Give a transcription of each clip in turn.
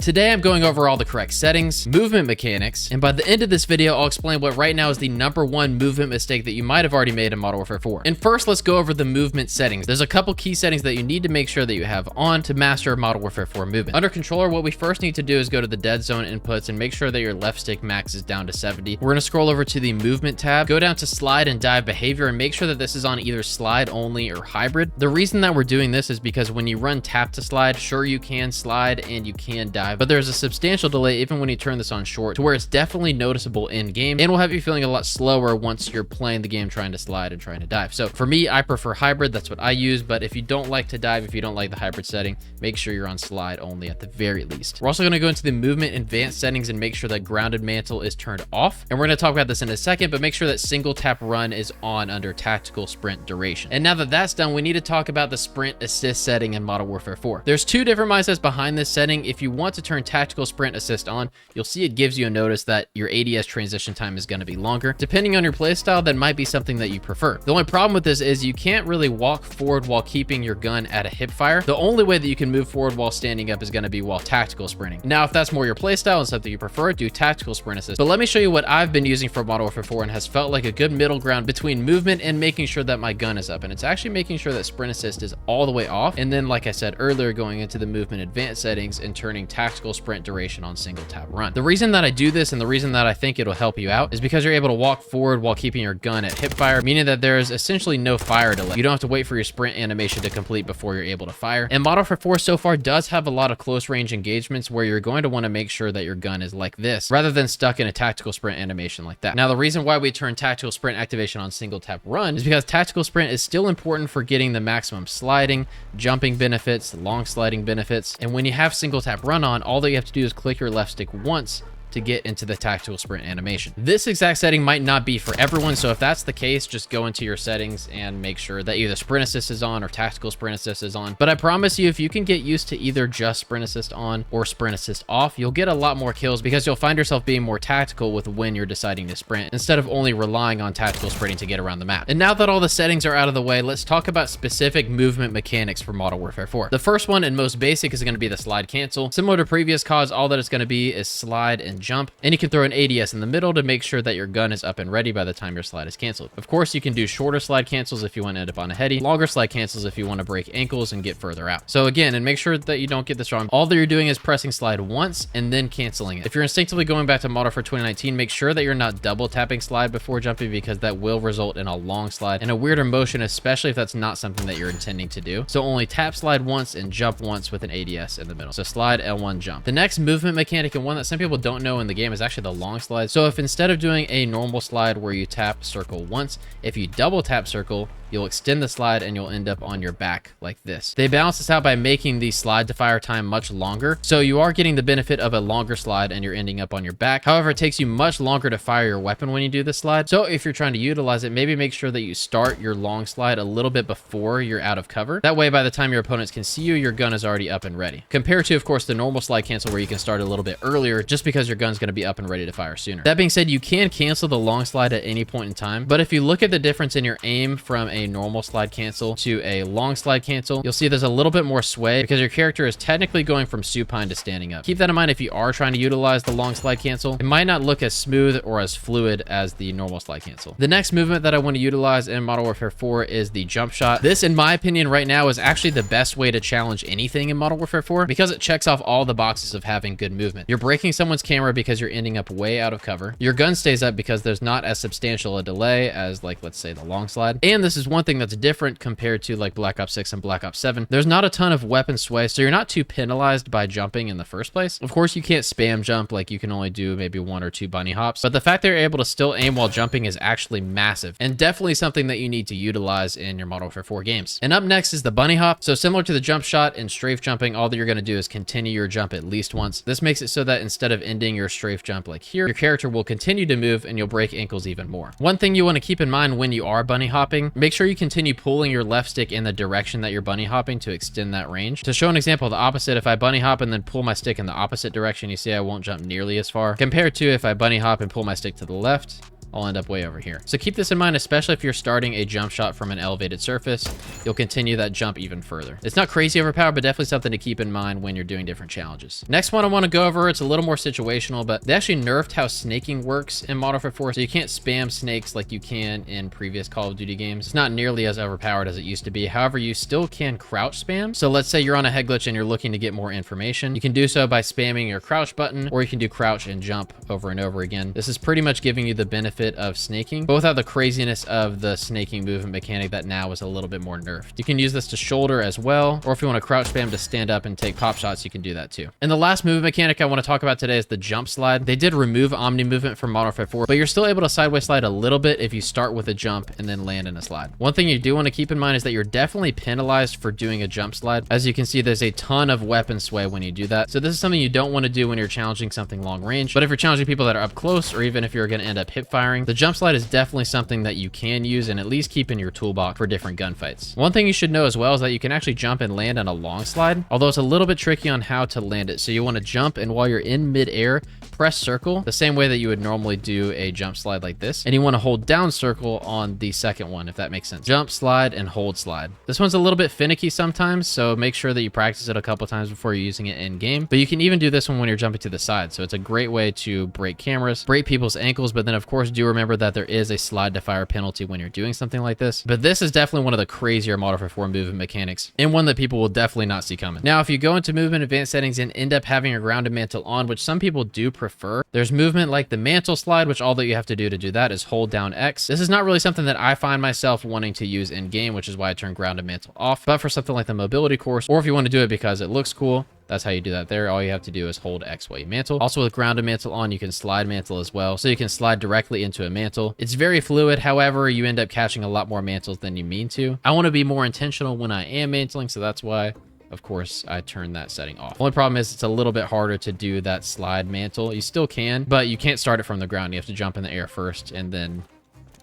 Today I'm going over all the correct settings, movement mechanics, and by the end of this video, I'll explain what right now is the #1 movement mistake that you might have already made in Modern Warfare 4. And first, let's go over the movement settings. There's a couple key settings that you need to make sure that you have on to master Modern Warfare 4 movement. Under controller, what we first need to do is go to the dead zone inputs and make sure that your left stick max is down to 70. We're gonna scroll over to the movement tab, go down to slide and dive behavior, and make sure that this is on either slide only or hybrid. The reason that we're doing this is because when you run tap to slide, sure, you can slide and you can dive, but there's a substantial delay even when you turn this on short to where it's definitely noticeable in game and will have you feeling a lot slower once you're playing the game trying to slide and trying to dive. So for me, I prefer hybrid. That's what I use. But if you don't like to dive, if you don't like the hybrid setting, make sure you're on slide only at the very least. We're also going to go into the movement advanced settings and make sure that grounded mantle is turned off. And we're going to talk about this in a second, but make sure that single tap run is on under tactical sprint duration. And now that that's done, we need to talk about the sprint assist setting in Modern Warfare 4. There's two different mindsets behind this setting. If you want to turn tactical sprint assist on, you'll see it gives you a notice that your ADS transition time is going to be longer. Depending on your playstyle, that might be something that you prefer. The only problem with this is you can't really walk forward while keeping your gun at a hip fire. The only way that you can move forward while standing up is going to be while tactical sprinting. Now, if that's more your playstyle and something you prefer, do tactical sprint assist. But let me show you what I've been using for Modern Warfare 4 and has felt like a good middle ground between movement and making sure that my gun is up. And it's actually making sure that sprint assist is all the way off. And then, like I said earlier, going into the movement advanced settings and turning tactical sprint duration on single tap run. The reason that I do this and the reason that I think it'll help you out is because you're able to walk forward while keeping your gun at hip fire, meaning that there is essentially no fire delay. You don't have to wait for your sprint animation to complete before you're able to fire. And Modern Warfare 4 so far does have a lot of close range engagements where you're going to want to make sure that your gun is like this rather than stuck in a tactical sprint animation like that. Now, the reason why we turn tactical sprint activation on single tap run is because tactical sprint is still important for getting the maximum sliding, jumping benefits, long sliding benefits. And when you have single tap run on, all that you have to do is click your left stick once to get into the tactical sprint animation. This exact setting might not be for everyone, so if that's the case, just go into your settings and make sure that either sprint assist is on or tactical sprint assist is on. But I promise you, if you can get used to either just sprint assist on or sprint assist off, you'll get a lot more kills because you'll find yourself being more tactical with when you're deciding to sprint instead of only relying on tactical sprinting to get around the map. And now that all the settings are out of the way, let's talk about specific movement mechanics for Modern Warfare 4. The first one and most basic is going to be the slide cancel. Similar to previous CODs, all that it's going to be is slide and jump, and you can throw an ADS in the middle to make sure that your gun is up and ready by the time your slide is canceled. Of course, you can do shorter slide cancels if you want to end up on a heady, longer slide cancels if you want to break ankles and get further out. So again, and make sure that you don't get this wrong, all that you're doing is pressing slide once and then canceling it. If you're instinctively going back to Modern Warfare 2019, make sure that you're not double tapping slide before jumping because that will result in a long slide and a weirder motion, especially if that's not something that you're intending to do. So only tap slide once and jump once with an ADS in the middle. So slide, L1, jump. The next movement mechanic, and one that some people don't know in the game, is actually the long slide. So if instead of doing a normal slide where you tap circle once, if you double tap circle, you'll extend the slide and you'll end up on your back like this. They balance this out by making the slide to fire time much longer. So you are getting the benefit of a longer slide and you're ending up on your back. However, it takes you much longer to fire your weapon when you do this slide. So if you're trying to utilize it, maybe make sure that you start your long slide a little bit before you're out of cover. That way, by the time your opponents can see you, your gun is already up and ready. Compared to, of course, the normal slide cancel where you can start a little bit earlier just because your gun's going to be up and ready to fire sooner. That being said, you can cancel the long slide at any point in time. But if you look at the difference in your aim from a normal slide cancel to a long slide cancel, you'll see there's a little bit more sway because your character is technically going from supine to standing up. Keep that in mind if you are trying to utilize the long slide cancel. It might not look as smooth or as fluid as the normal slide cancel. The next movement that I want to utilize in Modern Warfare 4 is the jump shot. This, in my opinion, right now is actually the best way to challenge anything in Modern Warfare 4 because it checks off all the boxes of having good movement. You're breaking someone's camera because you're ending up way out of cover. Your gun stays up because there's not as substantial a delay as, like, let's say the long slide. And this is one thing that's different compared to like Black Ops 6 and Black Ops 7. There's not a ton of weapon sway, so you're not too penalized by jumping in the first place. Of course, you can't spam jump, like you can only do maybe 1 or 2 bunny hops, but the fact that you're able to still aim while jumping is actually massive and definitely something that you need to utilize in your Modern Warfare 4 games. And up next is the bunny hop. So similar to the jump shot and strafe jumping, all that you're going to do is continue your jump at least once. This makes it so that instead of ending your strafe jump like here, your character will continue to move and you'll break ankles even more. One thing you want to keep in mind when you are bunny hopping, make sure you continue pulling your left stick in the direction that you're bunny hopping to extend that range. To show an example, the opposite, if I bunny hop and then pull my stick in the opposite direction, you see I won't jump nearly as far compared to if I bunny hop and pull my stick to the left I'll end up way over here. So keep this in mind, especially if you're starting a jump shot from an elevated surface, you'll continue that jump even further. It's not crazy overpowered, but definitely something to keep in mind when you're doing different challenges. Next one I want to go over, it's a little more situational, but they actually nerfed how snaking works in Modern Warfare 4, so you can't spam snakes like you can in previous Call of Duty games. It's not nearly as overpowered as it used to be. However, you still can crouch spam. So let's say you're on a head glitch and you're looking to get more information. You can do so by spamming your crouch button, or you can do crouch and jump over and over again. This is pretty much giving you the benefit of snaking, but without the craziness of the snaking movement mechanic that now is a little bit more nerfed. You can use this to shoulder as well, or if you want to crouch spam to stand up and take pop shots, you can do that too. And the last movement mechanic I want to talk about today is the jump slide. They did remove omni movement from Modern Warfare 4, but you're still able to sideways slide a little bit if you start with a jump and then land in a slide. One thing you do want to keep in mind is that you're definitely penalized for doing a jump slide. As you can see, there's a ton of weapon sway when you do that. So this is something you don't want to do when you're challenging something long range, but if you're challenging people that are up close, or even if you're going to end up hip firing, the jump slide is definitely something that you can use and at least keep in your toolbox for different gunfights. One thing you should know as well is that you can actually jump and land on a long slide, although it's a little bit tricky on how to land it. So you want to jump, and while you're in midair, press circle the same way that you would normally do a jump slide like this, and you want to hold down circle on the second one, if that makes sense. Jump, slide, and hold slide. This one's a little bit finicky sometimes, so make sure that you practice it a couple times before you're using it in game, but you can even do this one when you're jumping to the side. So it's a great way to break cameras, break people's ankles, but then of course do remember that there is a slide to fire penalty when you're doing something like this. But this is definitely one of the crazier Modern Warfare 4 movement mechanics, and one that people will definitely not see coming. Now, if you go into movement advanced settings and end up having a grounded mantle on, which some people do prefer, there's movement like the mantle slide, which all that you have to do that is hold down X. This is not really something that I find myself wanting to use in game, which is why I turn grounded mantle off. But for something like the mobility course, or if you want to do it because it looks cool, that's how you do that there. All you have to do is hold X while you mantle. Also, with grounded mantle on, you can slide mantle as well. So you can slide directly into a mantle. It's very fluid. However, you end up catching a lot more mantles than you mean to. I want to be more intentional when I am mantling, so that's why, of course, I turn that setting off. Only problem is it's a little bit harder to do that slide mantle. You still can, but you can't start it from the ground. You have to jump in the air first and then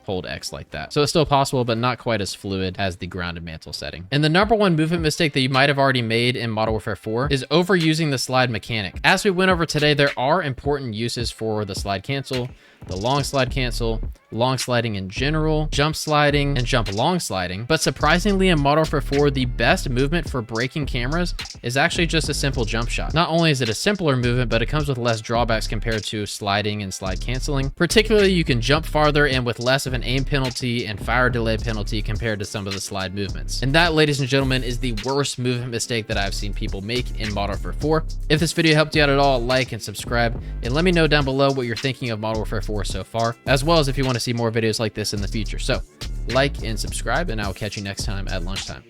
hold X like that. So it's still possible, but not quite as fluid as the grounded mantle setting. And the number one movement mistake that you might have already made in Modern Warfare 4 is overusing the slide mechanic. As we went over today, there are important uses for the slide cancel, the long slide cancel, long sliding in general, jump sliding, and jump long sliding. But surprisingly, in Modern Warfare 4, the best movement for breaking cameras is actually just a simple jump shot. Not only is it a simpler movement, but it comes with less drawbacks compared to sliding and slide canceling. Particularly, you can jump farther and with less of an aim penalty and fire delay penalty compared to some of the slide movements. And that, ladies and gentlemen, is the worst movement mistake that I've seen people make in Modern Warfare 4. If this video helped you out at all, like and subscribe, and let me know down below what you're thinking of Modern Warfare 4 so far, as well as if you want to see more videos like this in the future. So like and subscribe, and I'll catch you next time at lunchtime.